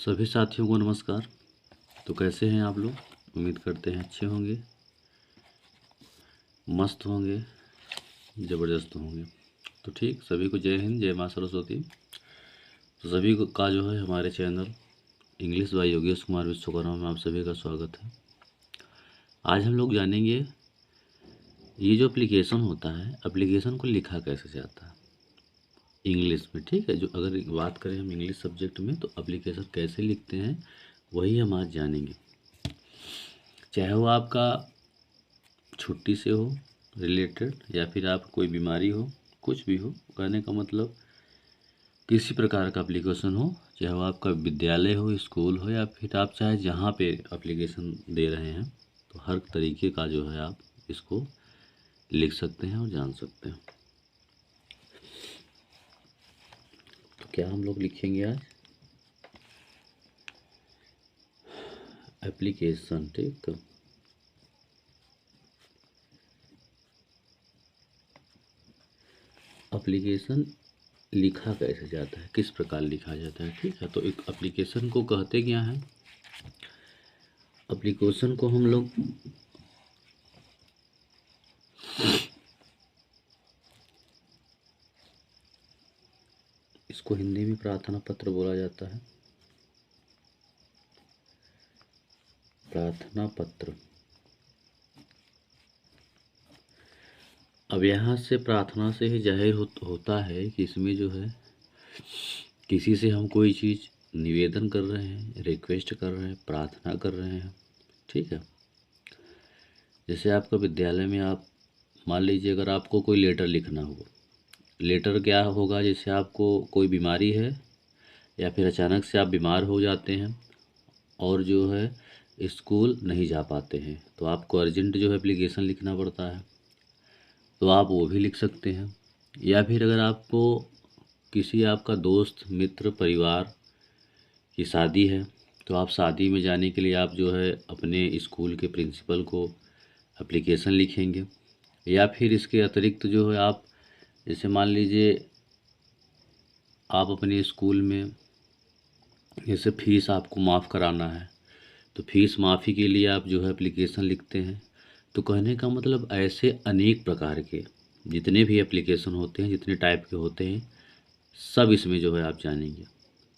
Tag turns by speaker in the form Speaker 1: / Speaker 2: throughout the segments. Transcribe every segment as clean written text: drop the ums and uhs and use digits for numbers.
Speaker 1: सभी साथियों को नमस्कार। तो कैसे हैं आप लोग? उम्मीद करते हैं अच्छे होंगे, मस्त होंगे, ज़बरदस्त होंगे। तो ठीक, सभी को जय हिंद, जय माँ सरस्वती। तो सभी को का जो है हमारे channel English by Yogesh Kumar Vishwakarma में आप सभी का स्वागत है। आज हम लोग जानेंगे ये जो एप्लीकेशन होता है, एप्लीकेशन को लिखा कैसे जाता है इंग्लिश में। ठीक है, जो अगर बात करें हम इंग्लिश सब्जेक्ट में तो एप्लीकेशन कैसे लिखते हैं वही हम आज जानेंगे। चाहे वो आपका छुट्टी से हो रिलेटेड या फिर आप कोई बीमारी हो, कुछ भी हो, कहने का मतलब किसी प्रकार का एप्लीकेशन हो, चाहे वो आपका विद्यालय हो, स्कूल हो, या फिर आप चाहे जहाँ पे एप्लीकेशन दे रहे हैं, तो हर तरीके का जो है आप इसको लिख सकते हैं और जान सकते हैं। तो क्या हम लोग लिखेंगे आज? एप्लीकेशन। ठीक, एप्लीकेशन लिखा कैसे जाता है, किस प्रकार लिखा जाता है। ठीक है, तो एक एप्लीकेशन को कहते क्या है? एप्लीकेशन को हम लोग इसको हिंदी में प्रार्थना पत्र बोला जाता है। प्रार्थना पत्र। अब यहाँ से प्रार्थना से ही जाहिर होता है कि इसमें जो है किसी से हम कोई चीज़ निवेदन कर रहे हैं, रिक्वेस्ट कर रहे हैं, प्रार्थना कर रहे हैं। ठीक है, जैसे आपका विद्यालय में आप मान लीजिए अगर आपको कोई लेटर लिखना हो, लेटर क्या होगा, जैसे आपको कोई बीमारी है या फिर अचानक से आप बीमार हो जाते हैं और जो है स्कूल नहीं जा पाते हैं, तो आपको अर्जेंट जो है एप्लीकेशन लिखना पड़ता है, तो आप वो भी लिख सकते हैं। या फिर अगर आपको किसी आपका दोस्त मित्र परिवार की शादी है, तो आप शादी में जाने के लिए आप जो है अपने स्कूल के प्रिंसिपल को एप्लीकेशन लिखेंगे। या फिर इसके अतिरिक्त जो है आप जैसे मान लीजिए आप अपने स्कूल में जैसे फ़ीस आपको माफ़ कराना है, तो फीस माफ़ी के लिए आप जो है एप्लीकेशन लिखते हैं। तो कहने का मतलब ऐसे अनेक प्रकार के जितने भी एप्लीकेशन होते हैं, जितने टाइप के होते हैं, सब इसमें जो है आप जानेंगे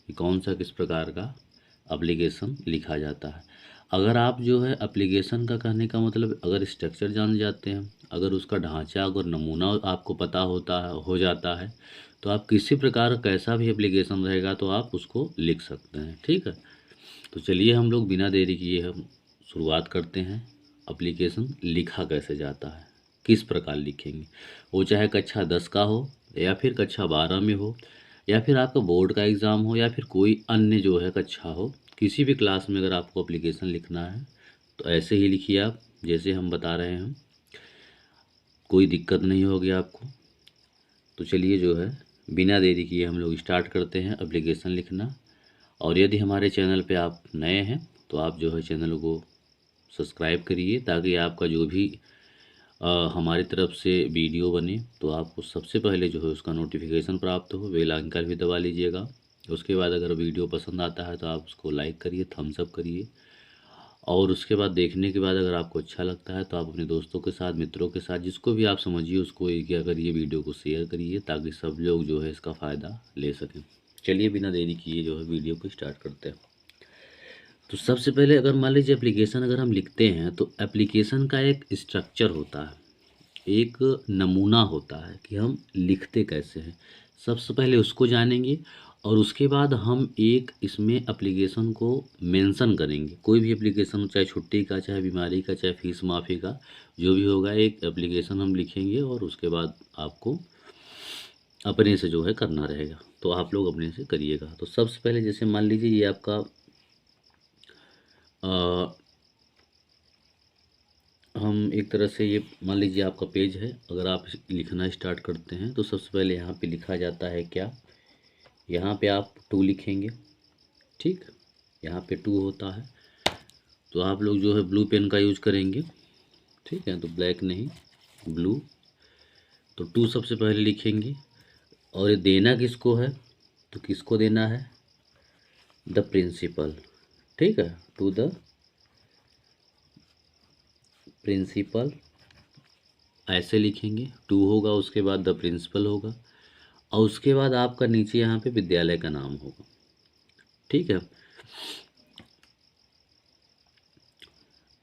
Speaker 1: कि कौन सा किस प्रकार का एप्लीकेशन लिखा जाता है। अगर आप जो है एप्लीकेशन का कहने का मतलब अगर स्ट्रक्चर जान जाते हैं, अगर उसका ढांचा अगर नमूना आपको पता होता है हो जाता है, तो आप किसी प्रकार का कैसा भी एप्लीकेशन रहेगा तो आप उसको लिख सकते हैं। ठीक है, तो चलिए हम लोग बिना देरी किए हम शुरुआत करते हैं। एप्लीकेशन लिखा कैसे जाता है, किस प्रकार लिखेंगे, वो चाहे कक्षा 10 का हो या फिर कक्षा 12 में हो या फिर आपका बोर्ड का एग्ज़ाम हो या फिर कोई अन्य जो है कक्षा हो, किसी भी क्लास में अगर आपको एप्लीकेशन लिखना है तो ऐसे ही लिखिए आप जैसे हम बता रहे हैं, कोई दिक्कत नहीं होगी आपको। तो चलिए जो है बिना देरी किए हम लोग स्टार्ट करते हैं एप्लीकेशन लिखना। और यदि हमारे चैनल पे आप नए हैं तो आप जो है चैनल को सब्सक्राइब करिए ताकि आपका जो भी हमारी तरफ से वीडियो बने तो आपको सबसे पहले जो है उसका नोटिफिकेशन प्राप्त हो। बेल आइकन भी दबा लीजिएगा। उसके बाद अगर वीडियो पसंद आता है तो आप उसको लाइक करिए, थम्स अप करिए, और उसके बाद देखने के बाद अगर आपको अच्छा लगता है तो आप अपने दोस्तों के साथ, मित्रों के साथ, जिसको भी आप समझिए उसको क्या करिए, वीडियो को शेयर करिए ताकि सब लोग जो है इसका फ़ायदा ले सकें। चलिए बिना देरी किए जो है वीडियो को स्टार्ट करते हैं। तो सबसे पहले अगर मान लीजिए एप्लीकेशन अगर हम लिखते हैं तो एप्लीकेशन का एक स्ट्रक्चर होता है, एक नमूना होता है कि हम लिखते कैसे हैं। सबसे पहले उसको जानेंगे और उसके बाद हम एक इसमें एप्लीकेशन को मेंशन करेंगे। कोई भी एप्लीकेशन हो, चाहे छुट्टी का, चाहे बीमारी का, चाहे फीस माफ़ी का, जो भी होगा एक एप्लीकेशन हम लिखेंगे और उसके बाद आपको अपने से जो है करना रहेगा। तो आप लोग अपने से करिएगा। तो सबसे पहले जैसे मान लीजिए ये आपका हम एक तरह से ये मान लीजिए आपका पेज है, अगर आप लिखना स्टार्ट करते हैं तो सबसे पहले यहाँ पे लिखा जाता है क्या, यहाँ पे आप टू लिखेंगे। ठीक, यहाँ पे टू होता है तो आप लोग जो है ब्लू पेन का यूज करेंगे। ठीक है, तो ब्लैक नहीं, ब्लू। तो टू सबसे पहले लिखेंगे और ये देना किसको है, तो किसको देना है, द प्रिंसिपल, ठीक है, टू द प्रिंसिपल ऐसे लिखेंगे, टू होगा, उसके बाद द प्रिंसिपल होगा, और उसके बाद आपका नीचे यहाँ पे विद्यालय का नाम होगा, ठीक है।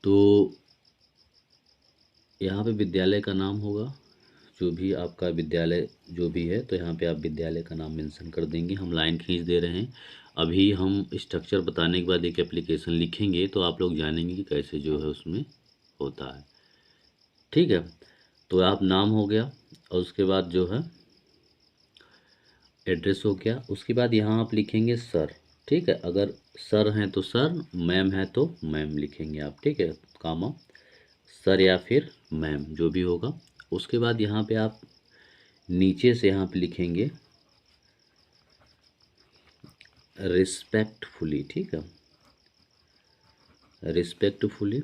Speaker 1: तो यहाँ पे विद्यालय का नाम होगा, जो भी आपका विद्यालय जो भी है, तो यहाँ पे आप विद्यालय का नाम मेंशन कर देंगे। हम लाइन खींच दे रहे हैं। अभी हम स्ट्रक्चर बताने के बाद एक एप्लीकेशन लिखेंगे तो आप लोग जानेंगे कि कैसे जो है उसमें होता है, ठीक है। तो आप नाम हो गया, और उसके बाद जो है एड्रेस हो गया। उसके बाद यहाँ आप लिखेंगे सर, ठीक है। अगर सर हैं तो सर, मैम है तो मैम लिखेंगे आप, ठीक है, कामा सर या फिर मैम जो भी होगा। उसके बाद यहाँ पे आप नीचे से यहाँ पे लिखेंगे रिस्पेक्टफुली, ठीक है, रिस्पेक्टफुली,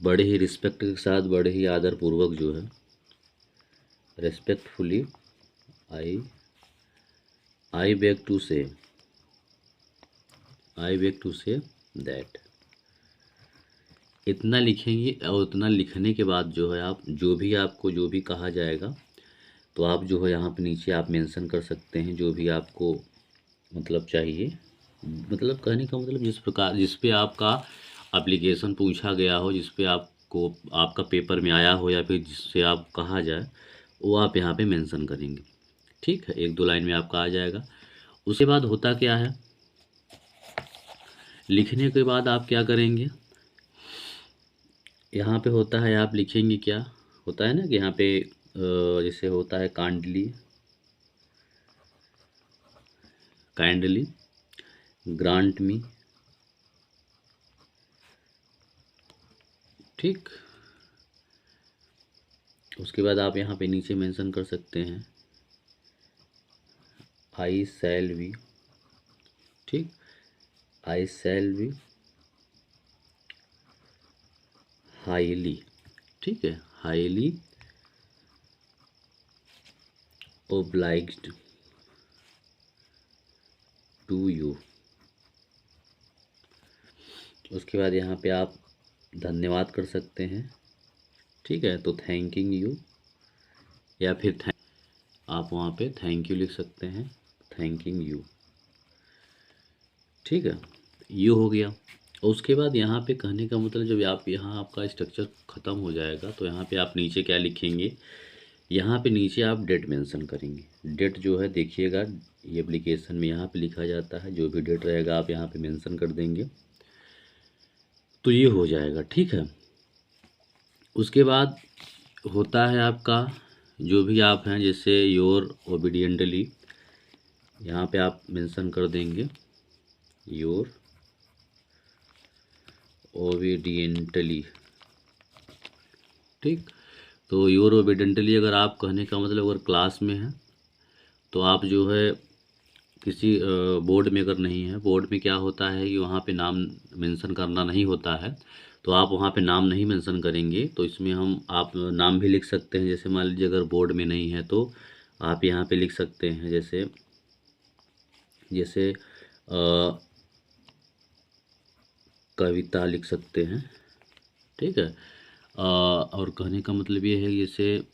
Speaker 1: बड़े ही रिस्पेक्ट के साथ, बड़े ही आदर पूर्वक जो है, respectfully I beg to say, I beg to say that, इतना लिखेंगे। और इतना लिखने के बाद जो है आप जो भी आपको जो भी कहा जाएगा तो आप जो है यहाँ पे नीचे आप मेंशन कर सकते हैं जो भी आपको मतलब चाहिए। मतलब कहने का मतलब जिस प्रकार जिस पे आपका एप्लीकेशन पूछा गया हो, जिस पे आपको आपका पेपर में आया हो, या फिर जिससे आप कहा जाए, वो आप यहाँ पे मेंशन करेंगे, ठीक है। एक दो लाइन में आपका आ जाएगा। उसके बाद होता क्या है, लिखने के बाद आप क्या करेंगे, यहाँ पे होता है आप लिखेंगे, क्या होता है ना कि यहाँ पे जैसे होता है काइंडली, काइंडली ग्रांट मी, ठीक। उसके बाद आप यहाँ पे नीचे मेंशन कर सकते हैं आई शैल बी, ठीक, आई शैल बी हाईली, ठीक है, हाईली ओब्लाइज्ड टू यू। उसके बाद यहाँ पे आप धन्यवाद कर सकते हैं, ठीक है, तो थैंकिंग यू, या फिर आप वहाँ पे थैंक यू लिख सकते हैं, थैंकिंग यू, ठीक है, यू हो गया। और उसके बाद यहाँ पे कहने का मतलब जब आप यहाँ आपका स्ट्रक्चर ख़त्म हो जाएगा तो यहाँ पे आप नीचे क्या लिखेंगे, यहाँ पे नीचे आप डेट मेंशन करेंगे। डेट जो है देखिएगा ये एप्लीकेशन में यहाँ पे लिखा जाता है, जो भी डेट रहेगा आप यहाँ पे मेंशन कर देंगे तो ये हो जाएगा, ठीक है। उसके बाद होता है आपका जो भी आप हैं, जैसे योर ओबीडियंटली, यहाँ पे आप मेंशन कर देंगे योर ओबीडियंटली, ठीक। तो योर ओबीडियंटली अगर आप कहने का मतलब अगर क्लास में है तो आप जो है किसी बोर्ड में अगर नहीं है, बोर्ड में क्या होता है कि वहाँ पे नाम मेंशन करना नहीं होता है, तो आप वहाँ पे नाम नहीं मेंशन करेंगे। तो इसमें हम आप नाम भी लिख सकते हैं, जैसे मान लीजिए अगर बोर्ड में नहीं है तो आप यहाँ पे लिख सकते हैं, जैसे जैसे कविता लिख सकते हैं, ठीक है। और कहने का मतलब ये है जैसे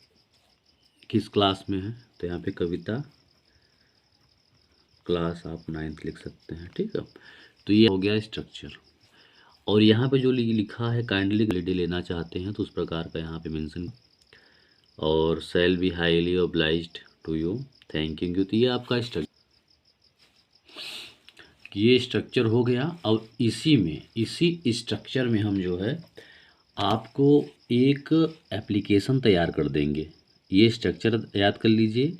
Speaker 1: किस क्लास में है तो यहाँ पे कविता क्लास आप 9th लिख सकते हैं, ठीक है। तो ये हो गया स्ट्रक्चर। और यहाँ पे जो लिखा है काइंडली हॉलीडे लेना चाहते हैं तो उस प्रकार का यहाँ पे मेंशन, और shall be highly obliged to you, thanking you. तो ये आपका स्ट्रक्चर हो गया। और इसी स्ट्रक्चर में हम जो है आपको एक एप्लीकेशन तैयार कर देंगे। ये स्ट्रक्चर याद कर लीजिए,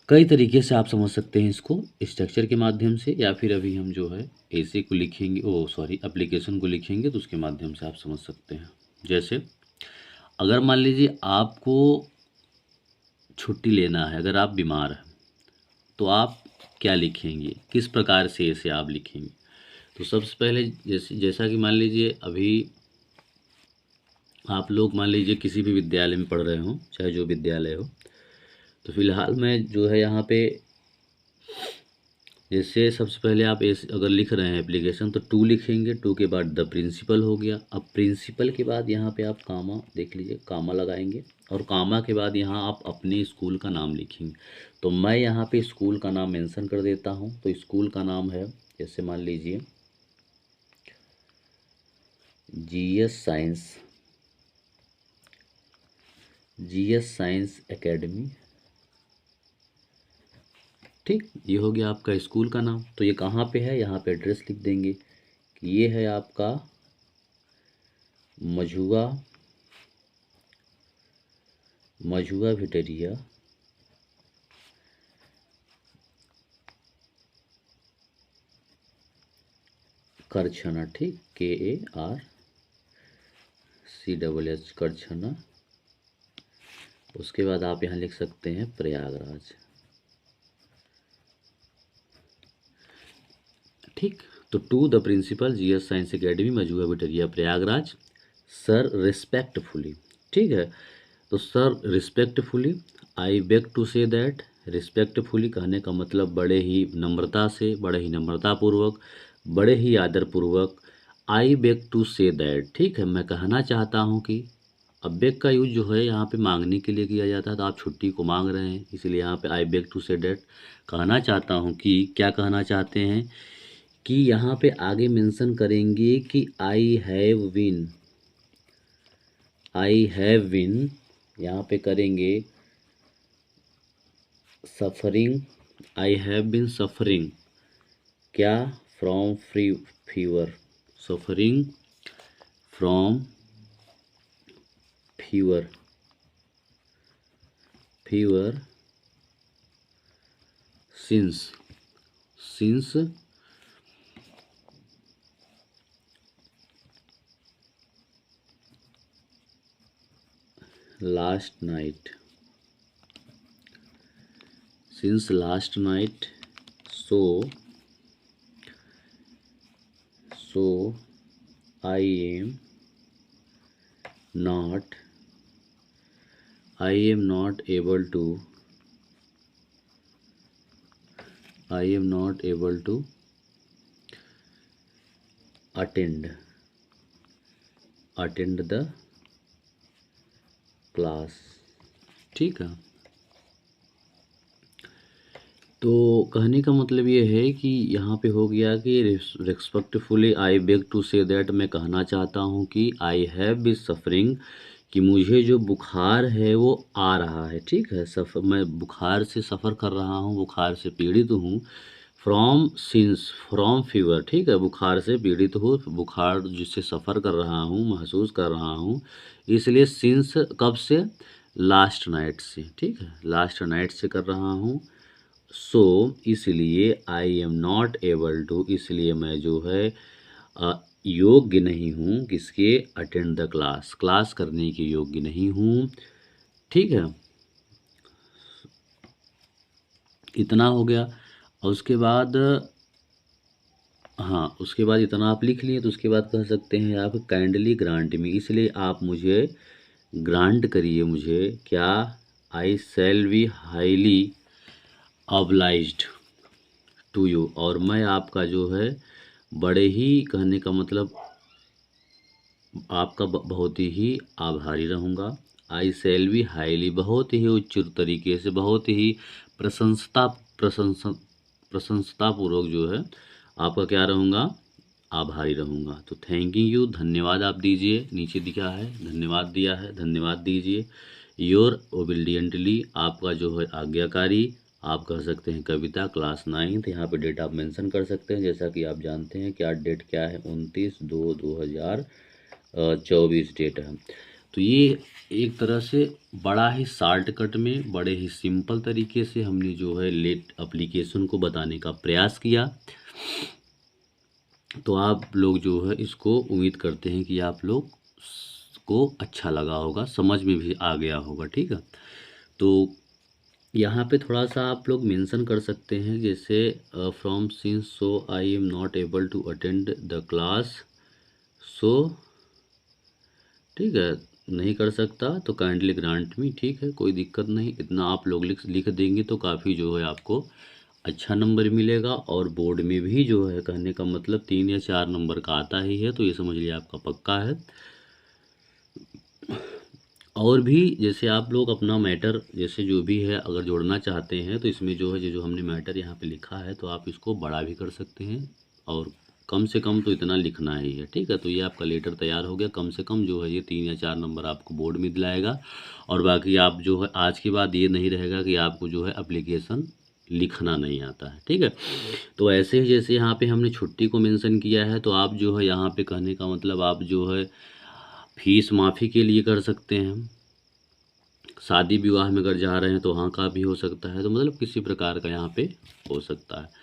Speaker 1: कई तरीके से आप समझ सकते हैं इसको, स्ट्रक्चर के माध्यम से, या फिर अभी हम जो है ऐसे को लिखेंगे, एप्लीकेशन को लिखेंगे तो उसके माध्यम से आप समझ सकते हैं। जैसे अगर मान लीजिए आपको छुट्टी लेना है, अगर आप बीमार हैं तो आप क्या लिखेंगे, किस प्रकार से इसे आप लिखेंगे। तो सबसे पहले जैसा कि मान लीजिए अभी आप लोग मान लीजिए किसी भी विद्यालय में पढ़ रहे हों, चाहे जो विद्यालय हो, तो फिलहाल मैं जो है यहाँ पे जैसे सबसे पहले आप अगर लिख रहे हैं एप्लीकेशन तो टू लिखेंगे, टू के बाद द प्रिंसिपल हो गया। अब प्रिंसिपल के बाद यहाँ पे आप कामा देख लीजिए, कामा लगाएंगे और कामा के बाद यहाँ आप अपने स्कूल का नाम लिखेंगे। तो मैं यहाँ पे स्कूल का नाम मेंशन कर देता हूँ। तो स्कूल का नाम है, जैसे मान लीजिए जीएस साइंस एकेडमी। ठीक, ये हो गया आपका स्कूल का नाम। तो ये कहाँ पे है, यहाँ पे एड्रेस लिख देंगे कि ये है आपका मझुआ भिटरिया करछना। ठीक, KARCHH करछना। उसके बाद आप यहाँ लिख सकते हैं प्रयागराज। ठीक, तो to the principal GS science academy Majhua Bhitariya Prayagraj, sir respectfully. ठीक है, तो sir respectfully I beg to say that. Respectfully कहने का मतलब बड़े ही नम्रता से, बड़े ही नम्रतापूर्वक, बड़े ही आदरपूर्वक। I beg to say that, ठीक है, मैं कहना चाहता हूँ कि। अब बेग का यूज जो है यहाँ पे मांगने के लिए किया जाता है। तो आप छुट्टी को मांग रहे हैं, इसलिए यहाँ पे I beg to say that कहना चाहता हूँ कि, क्या कहना चाहते हैं कि यहाँ पे आगे मेंशन करेंगे कि आई हैव बीन यहाँ पे करेंगे suffering. I have been suffering क्या, from fever. Suffering from fever since last night so I am not able to attend the class. ठीक है, तो कहने का मतलब ये है कि यहाँ पे हो गया कि respectfully I beg to say that, मैं कहना चाहता हूँ कि आई हैव बीन सफरिंग, कि मुझे जो बुखार है वो आ रहा है। ठीक है, मैं बुखार से सफ़र कर रहा हूँ, बुखार से पीड़ित हूँ। फ्रॉम फीवर, ठीक है, बुखार से पीड़ित हूँ, बुखार जिससे सफ़र कर रहा हूँ, महसूस कर रहा हूँ। इसलिए सिंस कब से, लास्ट नाइट से। ठीक है, लास्ट नाइट से कर रहा हूँ। इसलिए I am not able to, इसलिए मैं जो है योग्य नहीं हूँ किसके, अटेंड द क्लास करने के योग्य नहीं हूँ। ठीक है, इतना हो गया। और उसके बाद हाँ, उसके बाद इतना आप लिख लिए तो उसके बाद कह सकते हैं आप काइंडली ग्रांट मी, इसलिए आप मुझे ग्रांट करिए, मुझे क्या, I shall be highly obliged to you, और मैं आपका जो है बड़े ही, कहने का मतलब आपका बहुत ही आभारी रहूँगा। आई शैल बी हाईली, बहुत ही उच्च तरीके से, बहुत ही प्रशंसतापूर्वक जो है आपका क्या रहूँगा, आभारी रहूँगा। तो थैंक यू, धन्यवाद आप दीजिए, नीचे दिखा है धन्यवाद दिया है, धन्यवाद दीजिए। योर ओबीडियंटली, आपका जो है आज्ञाकारी। आप कह सकते हैं कविता, क्लास 9th। यहाँ पे डेट आप मेंशन कर सकते हैं, जैसा कि आप जानते हैं क्या डेट क्या है, 29/2/2024 डेट है। तो ये एक तरह से बड़ा ही शॉर्टकट में, बड़े ही सिंपल तरीके से हमने जो है लेट एप्लीकेशन को बताने का प्रयास किया। तो आप लोग जो है इसको उम्मीद करते हैं कि आप लोग को अच्छा लगा होगा, समझ में भी आ गया होगा। ठीक है, तो यहाँ पे थोड़ा सा आप लोग मेंशन कर सकते हैं, जैसे from since I am not able to attend the class, ठीक है, नहीं कर सकता तो काइंडली ग्रांट मी। ठीक है, कोई दिक्कत नहीं, इतना आप लोग लिख देंगे तो काफ़ी जो है आपको अच्छा नंबर मिलेगा, और बोर्ड में भी जो है कहने का मतलब 3 या 4 नंबर का आता ही है, तो ये समझ लिया आपका पक्का है। और भी जैसे आप लोग अपना मैटर जैसे जो भी है अगर जोड़ना चाहते हैं, तो इसमें जो है जो हमने मैटर यहाँ पे लिखा है, तो आप इसको बड़ा भी कर सकते हैं, और कम से कम तो इतना लिखना ही है, ठीक है। तो ये आपका लेटर तैयार हो गया। कम से कम जो है ये 3 या 4 नंबर आपको बोर्ड में दिलाएगा, और बाकी आप जो है आज के बाद ये नहीं रहेगा कि आपको जो है एप्लीकेशन लिखना नहीं आता है, ठीक है। तो ऐसे ही जैसे यहाँ पे हमने छुट्टी को मेंशन किया है, तो आप जो है यहाँ पे कहने का मतलब आप जो है फीस माफ़ी के लिए कर सकते हैं, शादी विवाह में अगर जा रहे हैं तो वहाँ का भी हो सकता है, तो मतलब किसी प्रकार का यहाँ पे हो सकता है।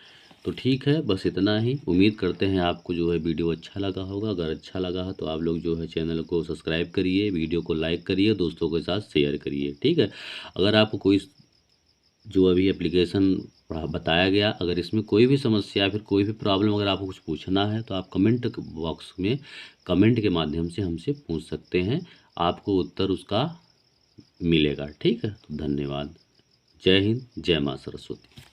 Speaker 1: तो ठीक है, बस इतना ही। उम्मीद करते हैं आपको जो है वीडियो अच्छा लगा होगा। अगर अच्छा लगा है तो आप लोग जो है चैनल को सब्सक्राइब करिए, वीडियो को लाइक करिए, दोस्तों के साथ शेयर करिए, ठीक है। अगर आपको कोई जो अभी एप्लीकेशन बताया गया, अगर इसमें कोई भी समस्या फिर कोई भी प्रॉब्लम अगर आपको कुछ पूछना है, तो आप कमेंट बॉक्स में कमेंट के माध्यम से हमसे पूछ सकते हैं, आपको उत्तर उसका मिलेगा, ठीक है। तो धन्यवाद। जय हिंद, जय माँ सरस्वती।